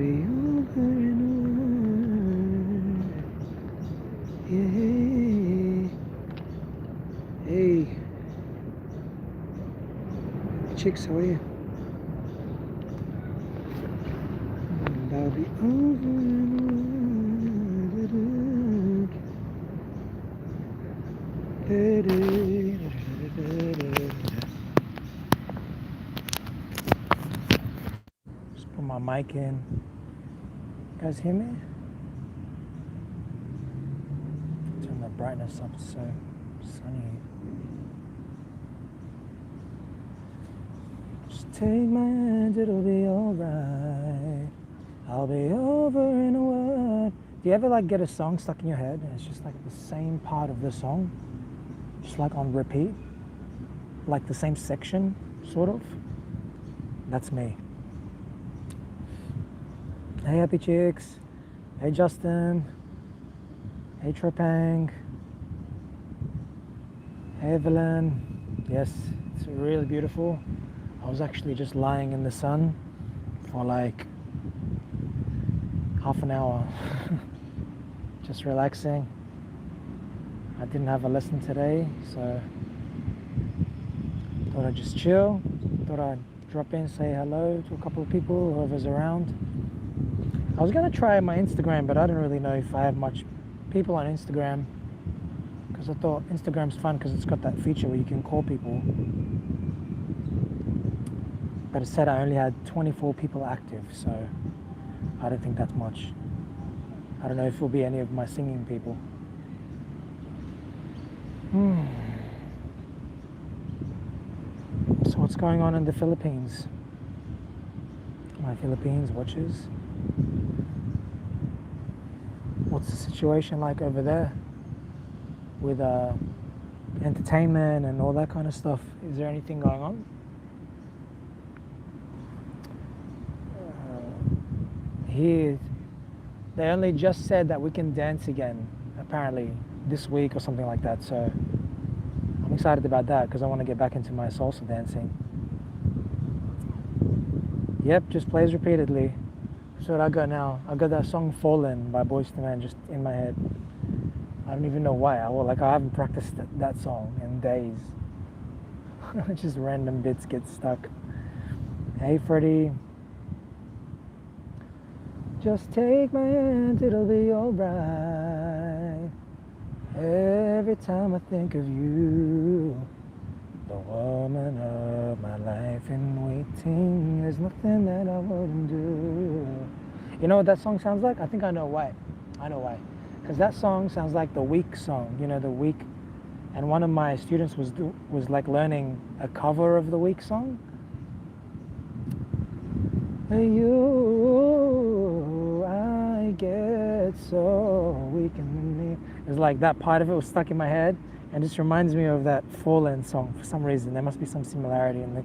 be over and over. Yeah. Hey. Chicks, how are you? And I'll be over and over. Just put my mic in. You guys hear me? Turn the brightness up, it's so sunny. Just take my hand, it'll be alright. I'll be over in a word. Do you ever like get a song stuck in your head and it's just like the same part of the song, just like on repeat, like the same section, sort of? That's me. Hey Happy Chicks. Hey Justin. Hey Tropang. Hey Evelyn. Yes, it's really beautiful. I was actually just lying in the sun for like half an hour. Just relaxing. I didn't have a lesson today, so thought I'd just chill. Thought I'd drop in, say hello to a couple of people, whoever's around. I was gonna try my Instagram, but I don't really know if I have much people on Instagram, because I thought Instagram's fun because it's got that feature where you can call people. But it said I only had 24 people active, so I don't think that's much. I don't know if it'll be any of my singing people. So what's going on in the Philippines? My Philippines watchers. What's the situation like over there with entertainment and all that kind of stuff? Is there anything going on? Here, they only just said that we can dance again, apparently, this week or something like that. So I'm excited about that because I want to get back into my salsa dancing. Yep, just plays repeatedly. So what I got now, I got that song "Fallen" by Boyz II Men just in my head. I don't even know why. I haven't practiced that song in days. Just random bits get stuck. Hey Freddie. Just take my hand, it'll be alright. Every time I think of you, the woman of my life in waiting, there's nothing that I wouldn't do. You know what that song sounds like? I think I know why. Because that song sounds like the Week song, you know, the Week. And one of my students was like learning a cover of the Week song. You, I get so weak in me. It's like that part of it was stuck in my head, and just reminds me of that Fallen song for some reason. There must be some similarity in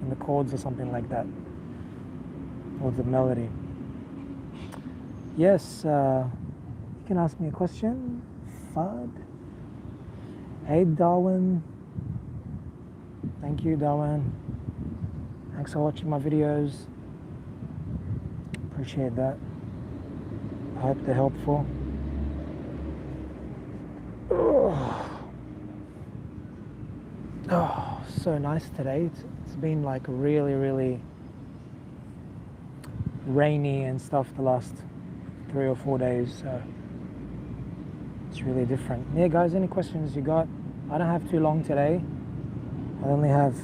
the chords or something like that, or the melody. Yes, you can ask me a question, Fudd. Hey Darwin. Thank you, Darwin. Thanks for watching my videos. Appreciate that. I hope they're helpful. Oh, so nice today. It's been like really, really rainy and stuff the last 3 or 4 days. So it's really different. Yeah, guys, any questions you got? I don't have too long today. I only have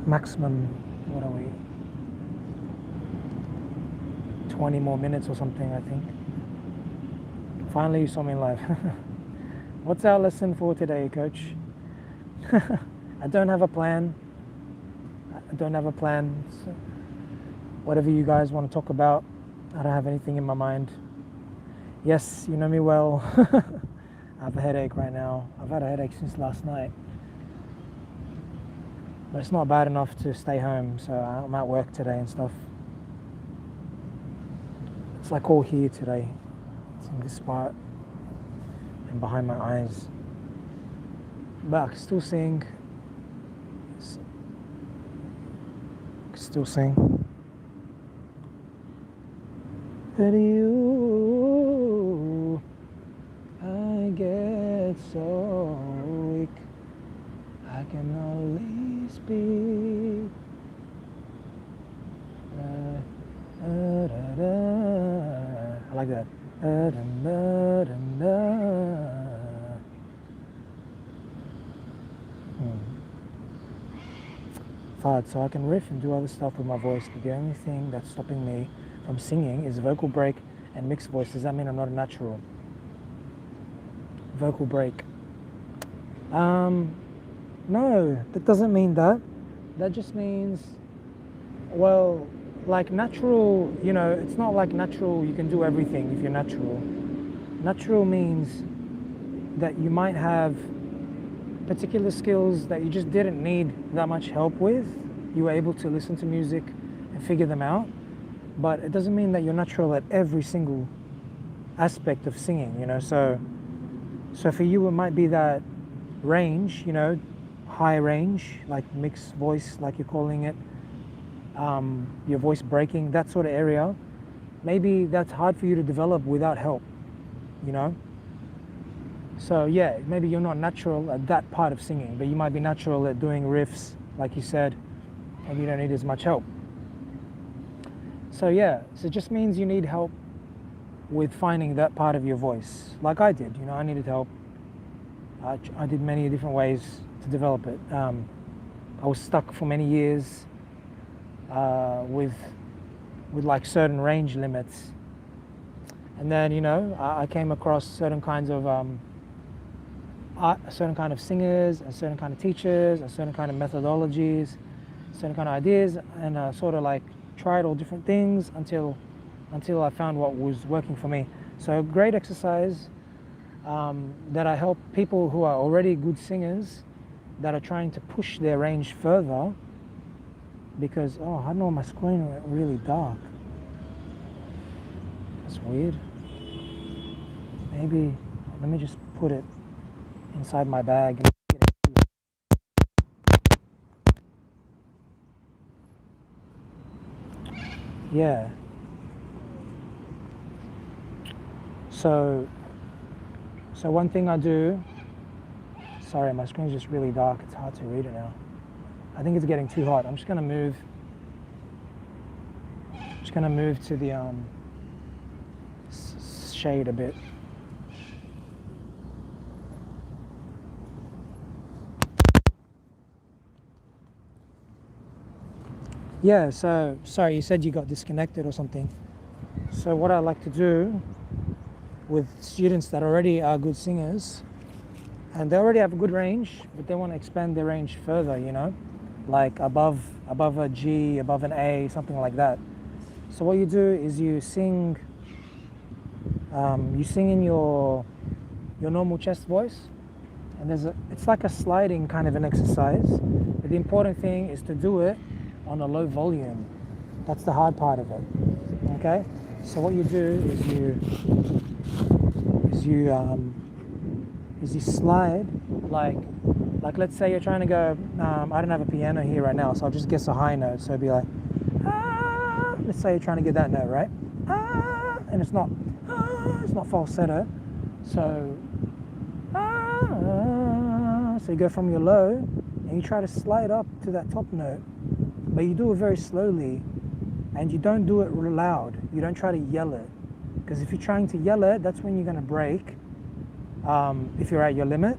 maximum, what are we? 20 more minutes or something, I think. Finally, you saw me live. What's our lesson for today, Coach? I don't have a plan. So whatever you guys want to talk about, I don't have anything in my mind. Yes, you know me well. I have a headache right now. I've had a headache since last night. But it's not bad enough to stay home, so I'm at work today and stuff. It's like all here today. It's in this spot and behind my eyes. But I can still sing. . But you, I get so weak, I can only speak. I like that. Hard, so I can riff and do other stuff with my voice, but the only thing that's stopping me from singing is vocal break and mixed voice. Does that mean I'm not a natural? Vocal break. No, that doesn't mean that. That just means, well, like natural, it's not like natural you can do everything if you're natural. Natural means that you might have particular skills that you just didn't need that much help with. You were able to listen to music and figure them out, but it doesn't mean that you're natural at every single aspect of singing, so for you it might be that range, high range, like mixed voice, like you're calling it, your voice breaking, that sort of area. Maybe that's hard for you to develop without help, So yeah, maybe you're not natural at that part of singing, but you might be natural at doing riffs, like you said, and you don't need as much help. So yeah, so it just means you need help with finding that part of your voice, like I did. I needed help. I did many different ways to develop it. I was stuck for many years with like certain range limits, and then I came across certain kinds of a certain kind of singers, a certain kind of teachers, a certain kind of methodologies, certain kind of ideas, and sort of like tried all different things until I found what was working for me. So a great exercise that I help people who are already good singers that are trying to push their range further, because I don't know, my screen went really dark. That's weird. Maybe let me just put it inside my bag. Yeah. So one thing I do, sorry, my screen's just really dark. It's hard to read it now. I think it's getting too hot. I'm just gonna move to the shade a bit. Yeah, so sorry, you said you got disconnected or something. So what I like to do with students that already are good singers, and they already have a good range, but they want to expand their range further, like above a G, above an A, something like that. So what you do is you sing in your normal chest voice, and it's like a sliding kind of an exercise. But the important thing is to do it on a low volume. That's the hard part of it. Okay? So what you do is you slide, like let's say you're trying to go, I don't have a piano here right now, so I'll just guess a high note. So it'd be like, ah, let's say you're trying to get that note, right? Ah, and it's not falsetto. So, ah, so you go from your low and you try to slide up to that top note, but you do it very slowly, and you don't do it real loud. You don't try to yell it, because if you're trying to yell it, that's when you're going to break. If you're at your limit.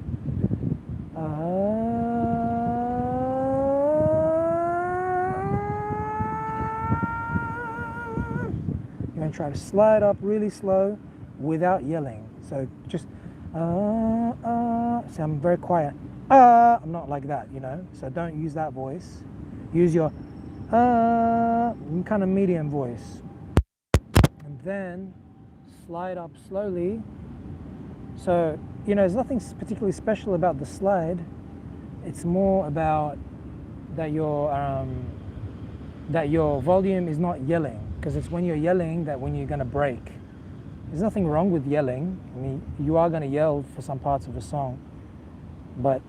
You're going to try to slide up really slow without yelling. So just, see, I'm very quiet. I'm not like that, So don't use that voice. Use your kind of medium voice. And then slide up slowly. So, there's nothing particularly special about the slide. It's more about that your volume is not yelling, because it's when you're yelling that when you're going to break. There's nothing wrong with yelling. I mean, you are going to yell for some parts of a song, but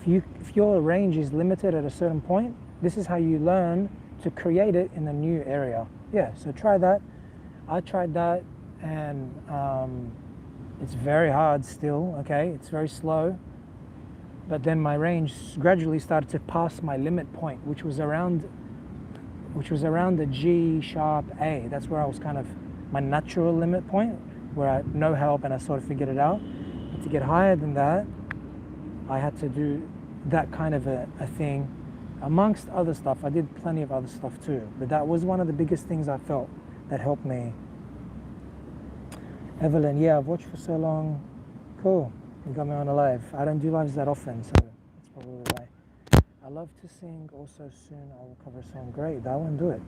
if your range is limited at a certain point, this is how you learn to create it in a new area. Yeah, so try that. I tried that, and it's very hard still. Okay, it's very slow. But then my range gradually started to pass my limit point, which was around the G sharp A. That's where I was kind of my natural limit point, where I had no help and I sort of figured it out. But to get higher than that, I had to do that kind of a thing. Amongst other stuff, I did plenty of other stuff too, but that was one of the biggest things I felt that helped me. Evelyn, yeah, I've watched for so long. Cool, you got me on a live. I don't do lives that often, so that's probably why. I love to sing. Also, soon I will cover a song. Great, that one, do it.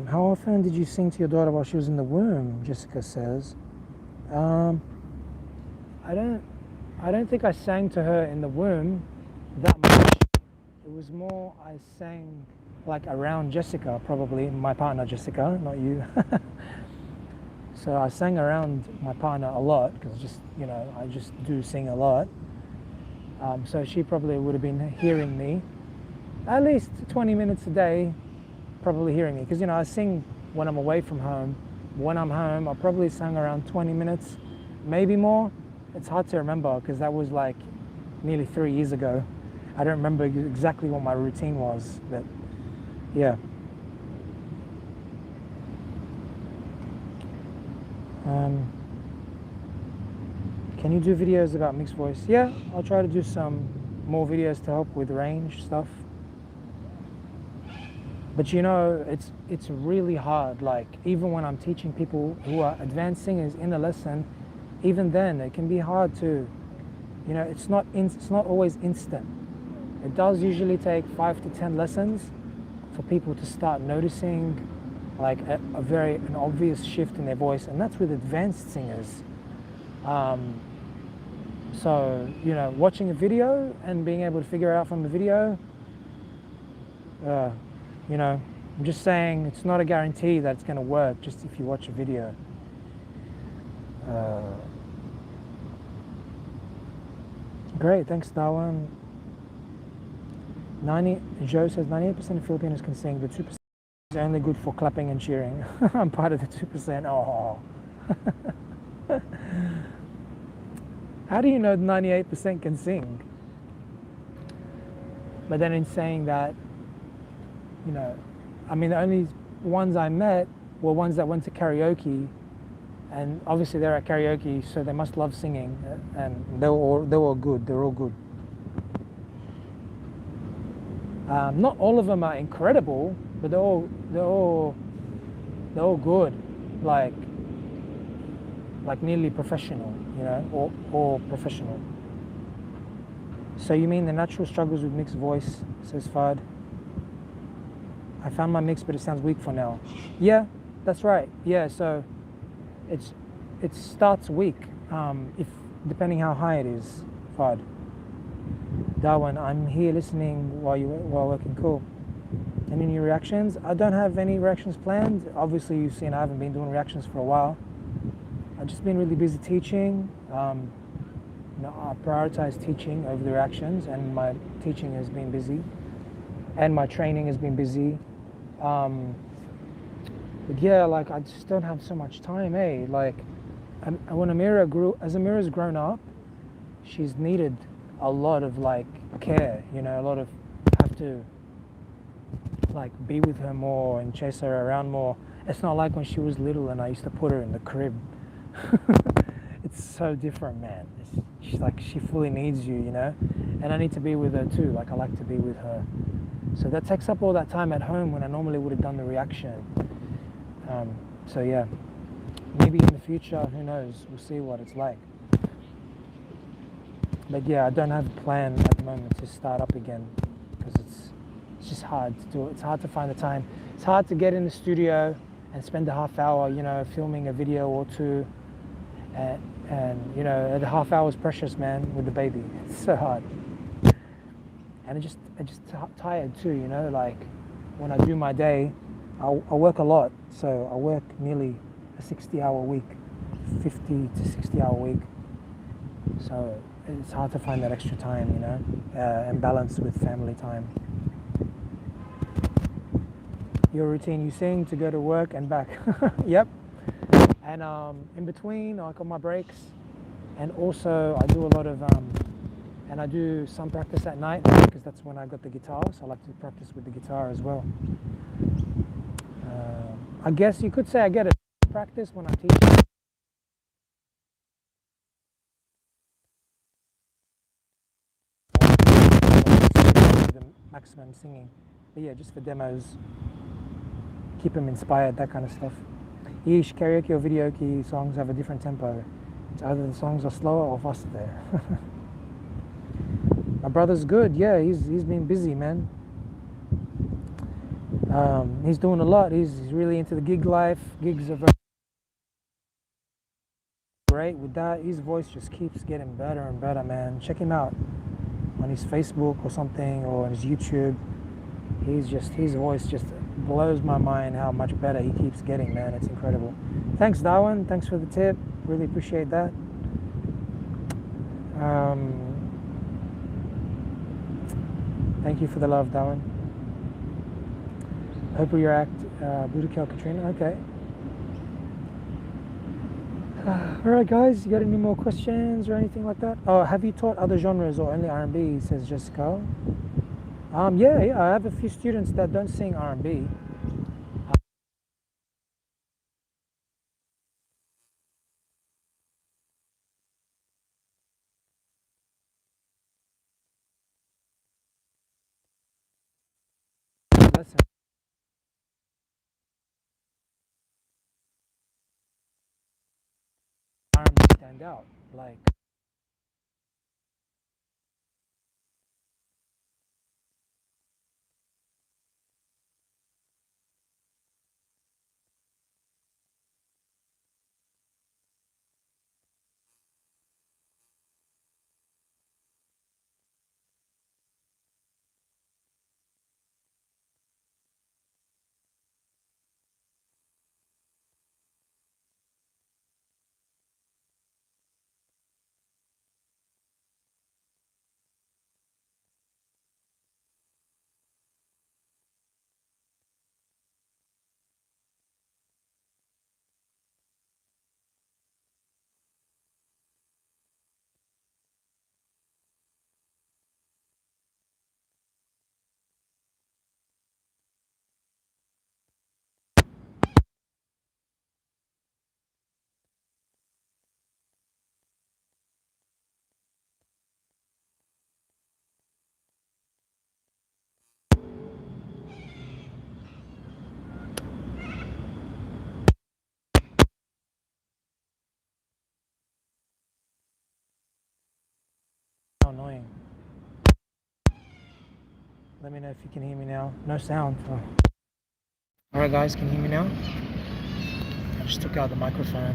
How often did you sing to your daughter while she was in the womb? Jessica says. I don't think I sang to her in the womb that much. It was more I sang like around Jessica, probably my partner Jessica, not you. So I sang around my partner a lot because I just do sing a lot. So she probably would have been hearing me at least 20 minutes a day, probably hearing me, because I sing when I'm away from home. When I'm home, I probably sang around 20 minutes, maybe more. It's hard to remember because that was like nearly 3 years ago. I don't remember exactly what my routine was, but yeah. Can you do videos about mixed voice? Yeah, I'll try to do some more videos to help with range stuff. But it's really hard. Like even when I'm teaching people who are advanced singers in a lesson, even then it can be hard to, it's not always instant. It does usually take 5 to 10 lessons for people to start noticing like an obvious shift in their voice, and that's with advanced singers. So watching a video and being able to figure out from the video, I'm just saying it's not a guarantee that it's going to work just if you watch a video. Great, thanks Darwin. Joe says 98% of Filipinos can sing, but 2% is only good for clapping and cheering. I'm part of the 2%. Oh. How do you know 98% can sing? But then in saying that, the only ones I met were ones that went to karaoke, and obviously they're at karaoke, so they must love singing, and they were all good. They're all good. Not all of them are incredible, but they're all good, like nearly professional, or professional. So you mean the natural struggles with mixed voice, says Fad. I found my mix, but it sounds weak for now. Yeah, that's right. Yeah, so it starts weak, if depending how high it is, Fad. Darwin, I'm here listening while working. Cool. Any new reactions? I don't have any reactions planned. Obviously, you've seen I haven't been doing reactions for a while. I've just been really busy teaching. I prioritize teaching over the reactions, and my teaching has been busy, and my training has been busy. But yeah, like I just don't have so much time, eh? Like, when as Amira's grown up, she's needed a lot of like care, a lot of have to like be with her more and chase her around more. It's not like when she was little and I used to put her in the crib. It's so different, man. She's like, she fully needs you, and I need to be with her too. Like I like to be with her. So that takes up all that time at home when I normally would have done the reaction. So yeah, maybe in the future, who knows? We'll see what it's like. But yeah, I don't have a plan at the moment to start up again because it's just hard to do it. It's hard to find the time. It's hard to get in the studio and spend a half hour, filming a video or two. And the half hour is precious, man, with the baby. It's so hard. And I just tired too, like when I do my day, I work a lot. So I work nearly a 60-hour week, 50 to 60-hour week. So it's hard to find that extra time, and balance with family time. your routine. You sing to go to work and back. Yep. And in between, like on my breaks, and also I do a lot of and I do some practice at night because that's when I got the guitar. So I like to practice with the guitar as well. I guess you could say I get a practice when I teach. The maximum singing, but yeah, just for demos, keep them inspired, that kind of stuff. Each karaoke or videoke songs have a different tempo. It's either the songs are slower or faster. My brother's good. Yeah, he's been busy, man. He's doing a lot. He's really into the gig life. Gigs are very great with that. His voice just keeps getting better and better, man. Check him out on his Facebook or something, or on his YouTube. His voice just blows my mind how much better he keeps getting, man. It's incredible. Thanks, Darwin. Thanks for the tip. Really appreciate that. Thank you for the love, Darwin. Hope we react. Budokai Katrina. Okay. Alright, guys. You got any more questions or anything like that? Oh, have you taught other genres or only R&B? Says Jessica. Yeah. I have a few students that don't sing R&B. Listen. R&B stand out. Like. How annoying. Let me know if you can hear me now. No sound. Oh. Alright, guys, can you hear me now? I just took out the microphone.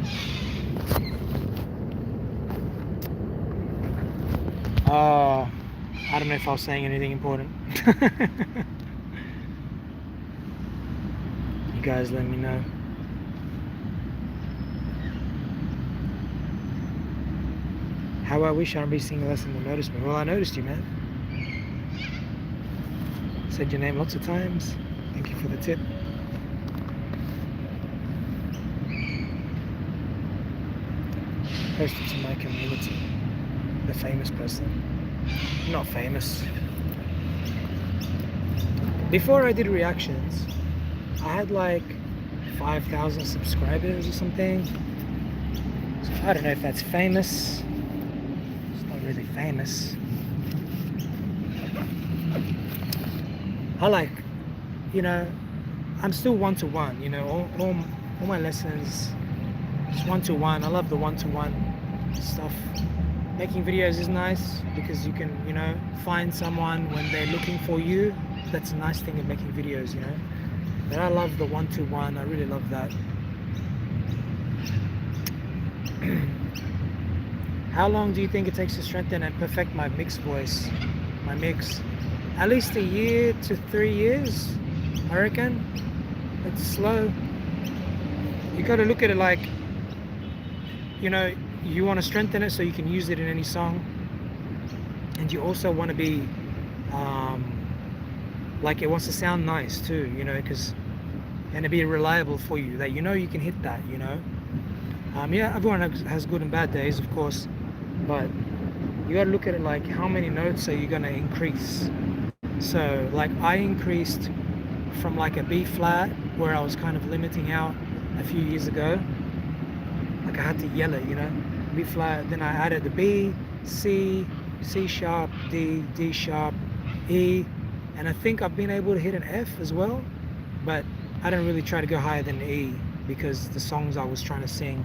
I don't know if I was saying anything important. You guys let me know. How I wish R&B singing lesson would notice me. Well, I noticed you, man. Said your name lots of times. Thank you for the tip. Posted to my community. The famous person. Not famous. Before I did reactions, I had like 5,000 subscribers or something. So I don't know if that's famous. It's not really famous. I like, I'm still one-to-one, all my lessons, it's one-to-one. I love the one-to-one stuff. Making videos is nice because you can, find someone when they're looking for you. That's a nice thing of making videos, But I love the one-to-one. I really love that. How long do you think it takes to strengthen and perfect my mix voice? My mix? At least a year to 3 years, I reckon. It's slow. You got to look at it like, you want to strengthen it so you can use it in any song, and you also want to be like, it wants to sound nice too, because and to be reliable for you, that you know you can hit that, you know. Yeah, everyone has good and bad days, of course, but you got to look at it like how many notes are you going to increase. So like I increased from like a B flat where I was kind of limiting out a few years ago. Like I had to yell it, you know, B flat. Then I added the B, C, C sharp, D, D sharp, E, and I think I've been able to hit an F as well, but I don't really try to go higher than E because the songs I was trying to sing,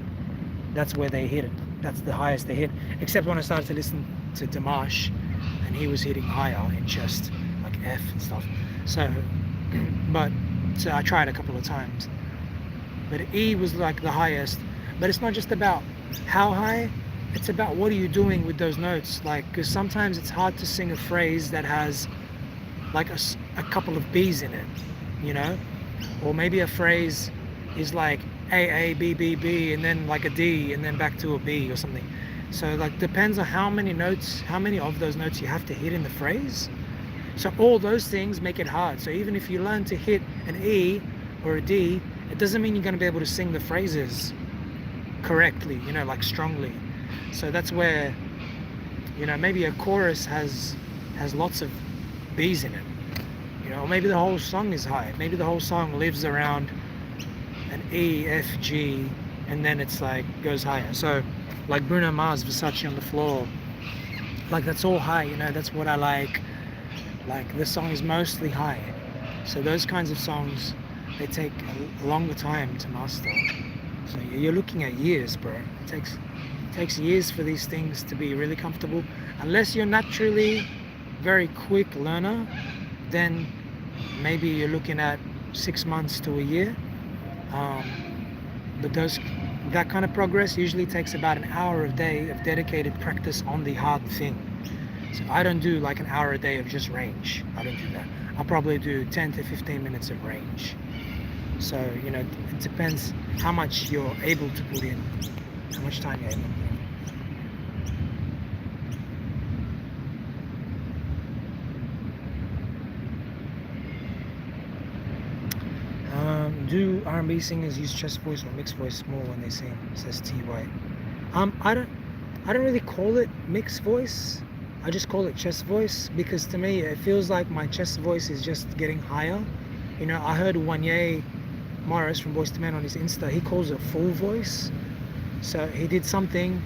that's where they hit it. That's the highest they hit. Except when I started to listen to Dimash, and he was hitting higher in chest, like F and stuff. So, so I tried a couple of times. But E was like the highest. But it's not just about how high, it's about what are you doing with those notes. Like, because sometimes it's hard to sing a phrase that has like a couple of B's in it, you know? Or maybe a phrase is like A, B, B, B, and then like a D, and then back to a B or something. So like depends on how many notes, how many of those notes you have to hit in the phrase. So all those things make it hard. So even if you learn to hit an E or a D, it doesn't mean you're going to be able to sing the phrases correctly, you know, like strongly. So that's where, you know, maybe a chorus has lots of B's in it, you know, or maybe the whole song is high. Maybe the whole song lives around an E, F, G, and then it's like goes higher. So like Bruno Mars, Versace on the Floor, like that's all high, you know, that's what I like. Like the song is mostly high. So those kinds of songs, they take a longer time to master. So you're looking at years, bro. It takes years for these things to be really comfortable. Unless you're naturally very quick learner, then maybe you're looking at 6 months to a year. But that kind of progress usually takes about an hour a day of dedicated practice on the hard thing. So I don't do like an hour a day of just range. I don't do that. I'll probably do 10 to 15 minutes of range. So, you know, it depends how much you're able to put in, how much time you're able to put in. Do R&B singers use chest voice or mixed voice more when they sing? Says T White. I don't really call it mixed voice. I just call it chest voice because to me it feels like my chest voice is just getting higher. You know, I heard Wanye Morris from Boyz II Men on his Insta. He calls it full voice. So he did something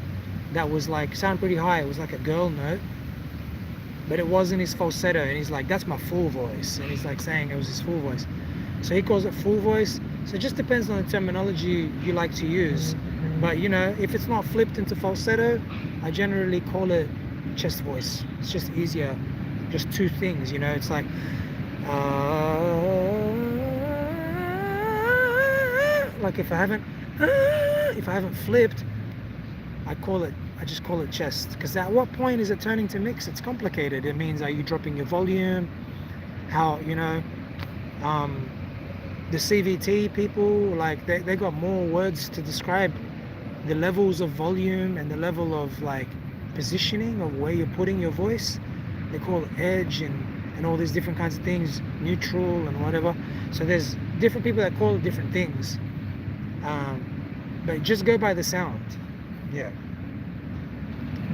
that was like sound pretty high. It was like a girl note, but it wasn't his falsetto. And he's like, "That's my full voice." And he's like saying it was his full voice. So he calls it full voice. So it just depends on the terminology you like to use. But you know, if it's not flipped into falsetto, I generally call it chest voice. It's just easier. Just two things, you know. It's like if I haven't flipped, I just call it chest. Because at what point is it turning to mix? It's complicated. It means, are you dropping your volume? How, you know, the CVT people, like they got more words to describe the levels of volume and the level of like positioning of where you're putting your voice. They call it edge and all these different kinds of things, neutral and whatever. So there's different people that call it different things. But just go by the sound. Yeah.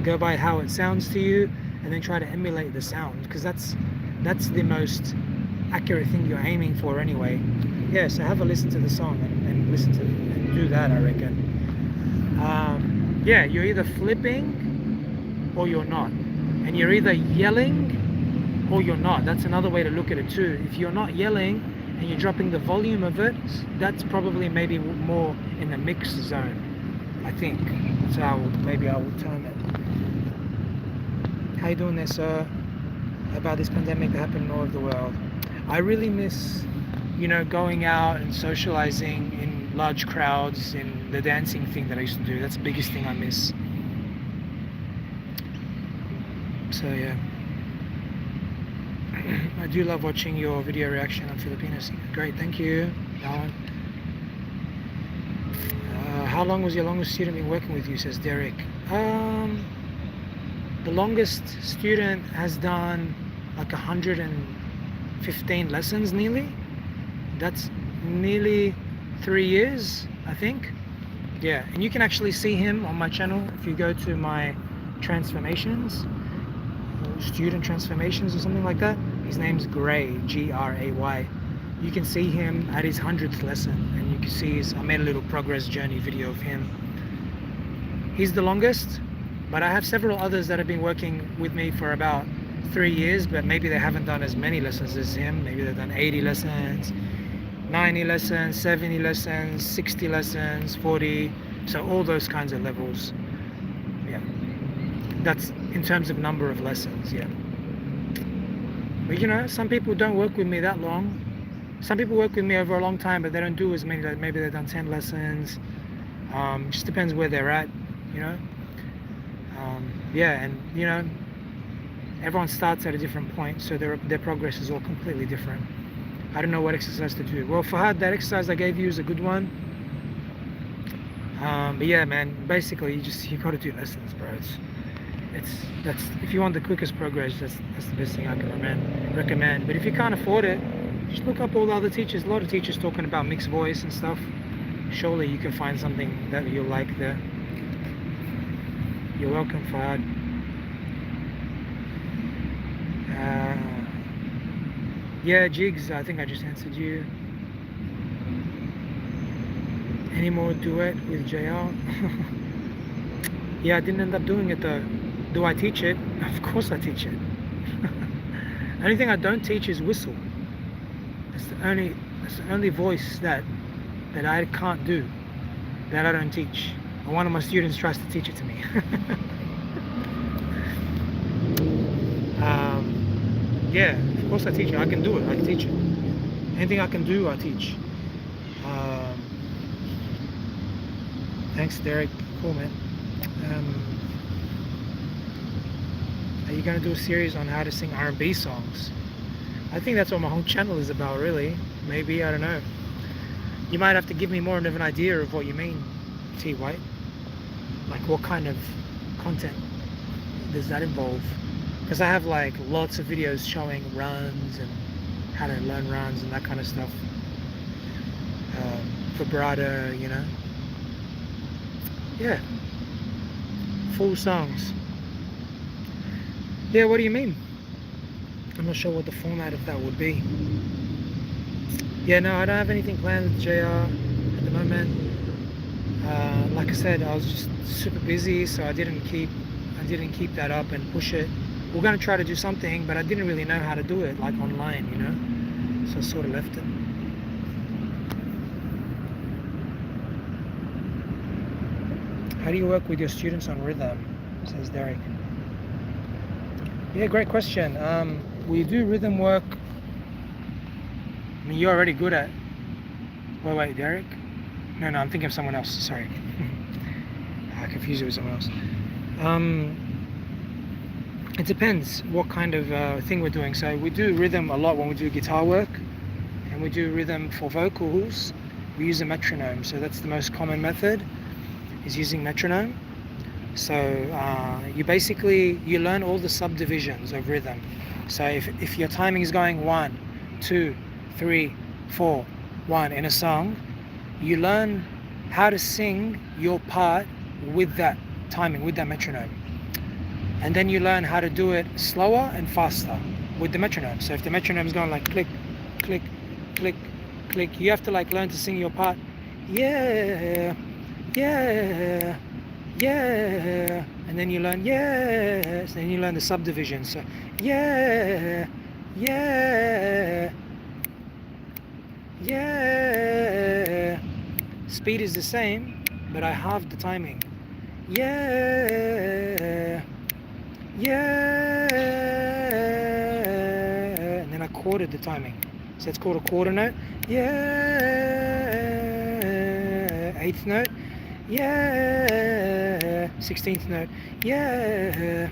Go by how it sounds to you and then try to emulate the sound, because that's the most accurate thing you're aiming for anyway. Yeah, so have a listen to the song and listen to and do that, I reckon. Yeah, you're either flipping or you're not. And you're either yelling or you're not. That's another way to look at it too. If you're not yelling and you're dropping the volume of it, that's probably maybe more in the mix zone, I think. That's how maybe I would term it. How you doing there, sir? About this pandemic that happened all over the world. I really miss, you know, going out and socializing in large crowds and the dancing thing that I used to do. That's the biggest thing I miss. So yeah. I do love watching your video reaction on Filipino singing. Great, thank you, Alan. How long was your longest student been working with you, says Derek? The longest student has done like 115 lessons nearly. That's nearly 3 years, I think. Yeah, and you can actually see him on my channel if you go to my transformations, or student transformations or something like that. His name's Gray, Gray. You can see him at his 100th lesson, and you can see I made a little progress journey video of him. He's the longest, but I have several others that have been working with me for about 3 years, but maybe they haven't done as many lessons as him. Maybe they've done 80 lessons, 90 lessons, 70 lessons, 60 lessons, 40, so all those kinds of levels. Yeah, that's in terms of number of lessons. Yeah, but you know, some people don't work with me that long. Some people work with me over a long time, but they don't do as many. Maybe they've done 10 lessons. Just depends where they're at, you know. Yeah, and you know, everyone starts at a different point, so their progress is all completely different. I don't know what exercise to do. Well, Fahad, that exercise I gave you is a good one. But yeah, man, basically you got to do lessons, bro. That's if you want the quickest progress, that's the best thing I can recommend. But if you can't afford it, just look up all the other teachers. A lot of teachers talking about mixed voice and stuff. Surely you can find something that you'll like there. You're welcome, Fahad. Yeah, Jigs, I think I just answered you. Any more duet with JR? Yeah, I didn't end up doing it though. Do I teach it? Of course I teach it. The only thing I don't teach is whistle. That's the only voice that I can't do, that I don't teach. And one of my students tries to teach it to me. Yeah, of course I teach it. I can do it. I can teach it. Anything I can do, I teach. Thanks, Derek. Cool, man. Are you going to do a series on how to sing R&B songs? I think that's what my whole channel is about, really. Maybe, I don't know. You might have to give me more of an idea of what you mean, T. White. Like, what kind of content does that involve? Because I have like lots of videos showing runs and how to learn runs and that kind of stuff. Vibrato, you know. Yeah. Full songs. Yeah, what do you mean? I'm not sure what the format of that would be. Yeah, no, I don't have anything planned with JR at the moment. Like I said, I was just super busy, so I didn't keep that up and push it. We're going to try to do something, but I didn't really know how to do it, like online, you know, so I sort of left it. How do you work with your students on rhythm, says Derek? Yeah, great question. We do rhythm work. I mean, you're already good at... Wait, Derek? No, I'm thinking of someone else, sorry. I confused it with someone else. It depends what kind of thing we're doing. So we do rhythm a lot when we do guitar work, and we do rhythm for vocals. We use a metronome, so that's the most common method, is using metronome. So you learn all the subdivisions of rhythm. So if your timing is going 1, 2, 3, 4, 1 in a song, you learn how to sing your part with that timing, with that metronome. And then you learn how to do it slower and faster with the metronome. So if the metronome is going like click, click, click, click, you have to like learn to sing your part. Yeah, yeah, yeah. And then you learn yes. And then you learn the subdivision. So yeah, yeah, yeah. Speed is the same, but I halved the timing. Yeah, yeah, and then I quartered the timing, so it's called a quarter note. Yeah, 8th note. Yeah, 16th note. Yeah,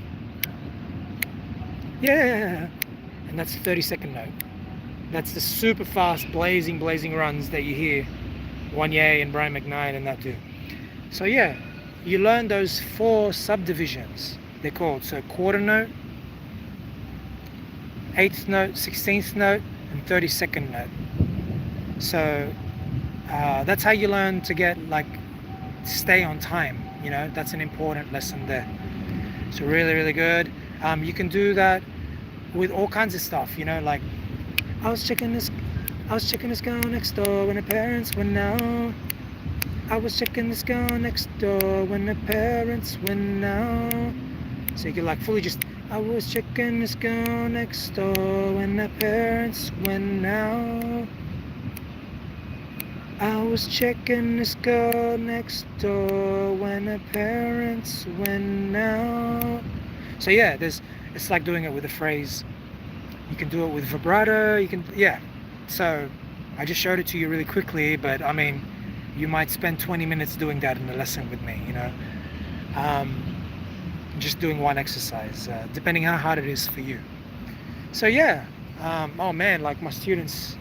yeah, and that's the 32nd note. That's the super fast blazing runs that you hear Wanye and Brian McKnight and that do. So yeah, you learn those 4 subdivisions, they're called. So quarter note, 8th note, 16th note, and 32nd note. So that's how you learn to get like stay on time. You know, that's an important lesson there. So really, really good. You can do that with all kinds of stuff. You know, like I was checking this girl next door when her parents went out. I was checking this girl next door when her parents went out. So you can like fully just, I was checking this girl next door when her parents went out. I was checking this girl next door when her parents went out. So yeah, it's like doing it with a phrase. You can do it with vibrato, yeah. So I just showed it to you really quickly, but I mean, you might spend 20 minutes doing that in the lesson with me, you know. Just doing one exercise, depending how hard it is for you. So yeah, oh man, like my students,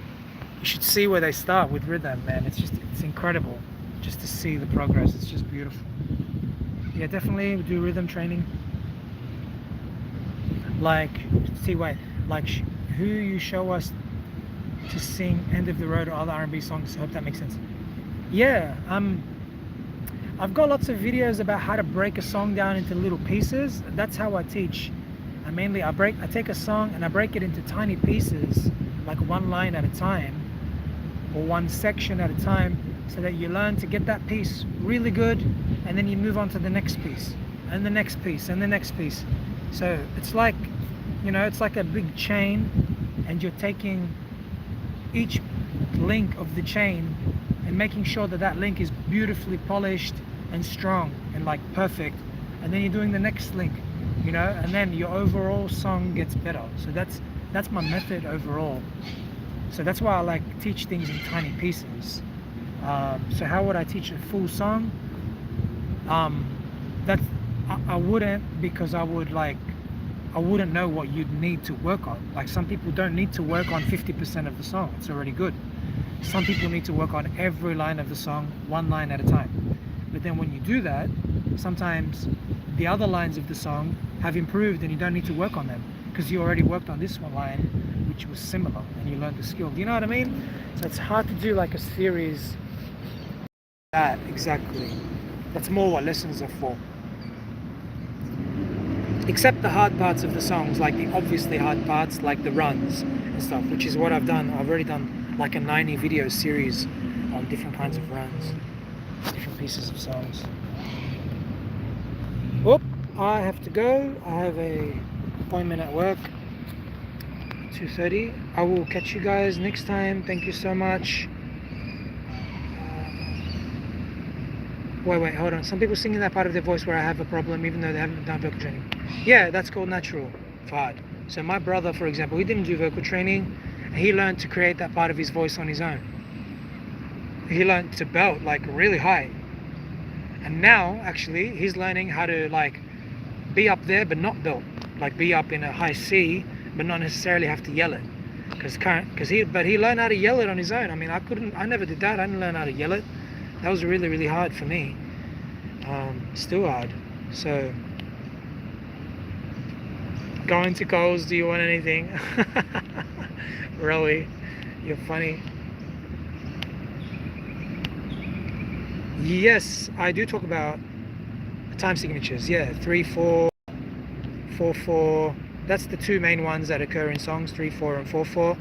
you should see where they start with rhythm, man. It's incredible just to see the progress. It's just beautiful. Yeah, definitely do rhythm training. Like, who you show us to sing End of the Road or other R&B songs. I hope that makes sense. Yeah, I've got lots of videos about how to break a song down into little pieces. That's how I teach. I take a song and I break it into tiny pieces, like one line at a time or one section at a time, so that you learn to get that piece really good, and then you move on to the next piece and the next piece and the next piece. So it's like, you know, it's like a big chain, and you're taking each link of the chain and making sure that that link is beautifully polished and strong and like perfect, and then you're doing the next link, you know, and then your overall song gets better. So that's my method overall. So that's why I like teach things in tiny pieces. So how would I teach a full song? I wouldn't, because I wouldn't know what you'd need to work on. Like, some people don't need to work on 50% of the song. It's already good. Some people need to work on every line of the song, one line at a time. But then when you do that, sometimes the other lines of the song have improved and you don't need to work on them, because you already worked on this one line, which was similar, and you learned the skill. Do you know what I mean? So it's hard to do like a series. That, exactly. That's more what lessons are for. Except the hard parts of the songs, like the obviously hard parts, like the runs and stuff, which is what I've done. I've already done like a 90 video series on different kinds of runs, different pieces of songs. Whoop, I have to go. I have a appointment at work, 2:30. I will catch you guys next time. Thank you so much. Wait, hold on. Some people singing that part of their voice where I have a problem, even though they haven't done vocal training. Yeah, that's called natural, Fahad. So my brother, for example, he didn't do vocal training. He learned to create that part of his voice on his own. He learned to belt like really high. And now, actually, he's learning how to like be up there but not belt. Like be up in a high C, but not necessarily have to yell it. But he learned how to yell it on his own. I mean, I never did that. I didn't learn how to yell it. That was really, really hard for me. Still hard. So, going to Coles, do you want anything? Really? You're funny. Yes, I do talk about time signatures. Yeah, 3/4, 4/4. That's the two main ones that occur in songs, 3/4 and 4/4.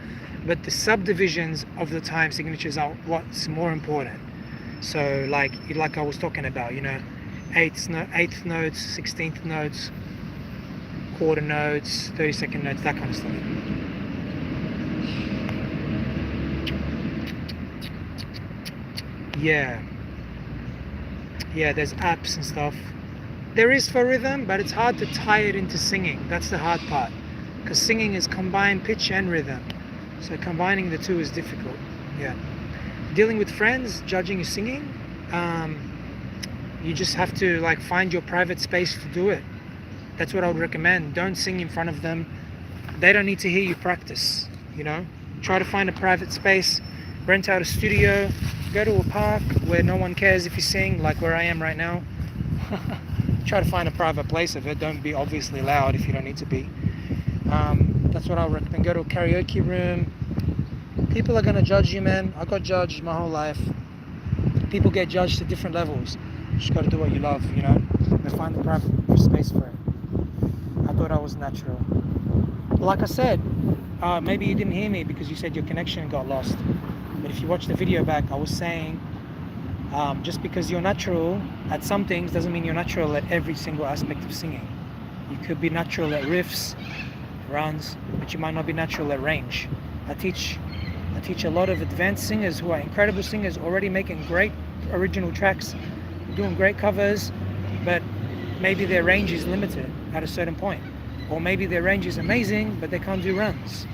But the subdivisions of the time signatures are what's more important. So like I was talking about, you know, eighth notes, 16th notes, quarter notes, 32nd notes, that kind of stuff. Yeah, there's apps and stuff. There is for rhythm, but it's hard to tie it into singing. That's the hard part, because singing is combined pitch and rhythm, so combining the two is difficult. Yeah. Dealing with friends, judging your singing, you just have to like find your private space to do it. That's what I would recommend. Don't sing in front of them. They don't need to hear you practice, you know. Try to find a private space, rent out a studio, go to a park where no one cares if you sing, like where I am right now. Try to find a private place of it. Don't be obviously loud if you don't need to be. That's what I would recommend. Go to a karaoke room, People are gonna judge you, man. I got judged my whole life. People get judged at different levels. You just gotta do what you love, you know, and find the private space for it. I thought I was natural. Like I said, maybe you didn't hear me because you said your connection got lost. But if you watch the video back, I was saying just because you're natural at some things doesn't mean you're natural at every single aspect of singing. You could be natural at riffs, runs, but you might not be natural at range. I teach a lot of advanced singers who are incredible singers, already making great original tracks, doing great covers, but maybe their range is limited at a certain point. Or maybe their range is amazing, but they can't do runs.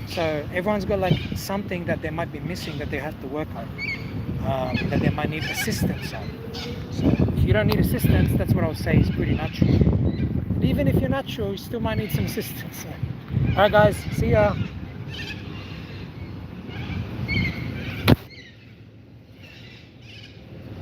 So everyone's got like something that they might be missing that they have to work on, that they might need assistance on. So if you don't need assistance, that's what I would say is pretty natural. But even if you're natural, you still might need some assistance. Alright guys, see ya.